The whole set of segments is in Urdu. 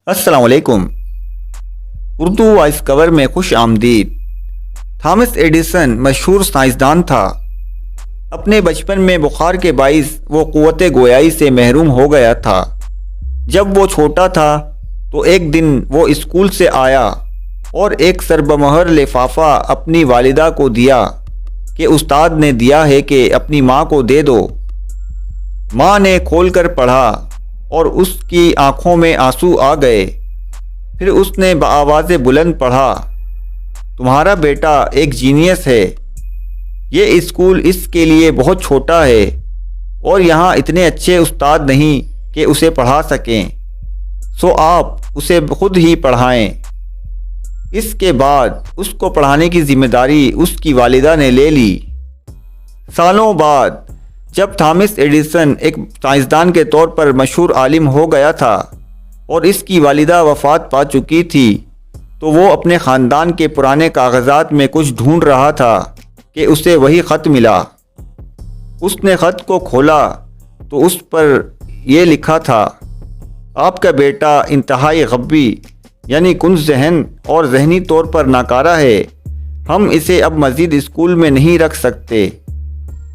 السلام علیکم۔ اردو وائس کور میں خوش آمدید۔ تھامس ایڈیسن مشہور سائنسدان تھا۔ اپنے بچپن میں بخار کے باعث وہ قوت گویائی سے محروم ہو گیا تھا۔ جب وہ چھوٹا تھا تو ایک دن وہ اسکول سے آیا اور ایک سربمہر لفافہ اپنی والدہ کو دیا کہ استاد نے دیا ہے کہ اپنی ماں کو دے دو۔ ماں نے کھول کر پڑھا اور اس کی آنکھوں میں آنسو آ گئے۔ پھر اس نے بآواز بلند پڑھا، تمہارا بیٹا ایک جینیس ہے۔ یہ اسکول اس کے لیے بہت چھوٹا ہے اور یہاں اتنے اچھے استاد نہیں کہ اسے پڑھا سکیں، سو آپ اسے خود ہی پڑھائیں۔ اس کے بعد اس کو پڑھانے کی ذمہ داری اس کی والدہ نے لے لی۔ سالوں بعد جب تھامس ایڈیسن ایک سائنسدان کے طور پر مشہور عالم ہو گیا تھا اور اس کی والدہ وفات پا چکی تھی تو وہ اپنے خاندان کے پرانے کاغذات میں کچھ ڈھونڈ رہا تھا کہ اسے وہی خط ملا۔ اس نے خط کو کھولا تو اس پر یہ لکھا تھا، آپ کا بیٹا انتہائی غبی یعنی کنز ذہن اور ذہنی طور پر ناکارہ ہے، ہم اسے اب مزید اسکول میں نہیں رکھ سکتے۔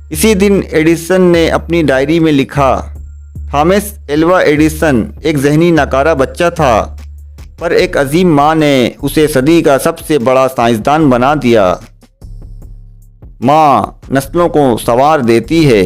اسی دن ایڈیسن نے اپنی ڈائری میں لکھا، تھامس ایلوا ایڈیسن ایک ذہنی ناکارہ بچہ تھا، پر ایک عظیم ماں نے اسے صدی کا سب سے بڑا سائنسدان بنا دیا۔ ماں نسلوں کو سنوار دیتی ہے۔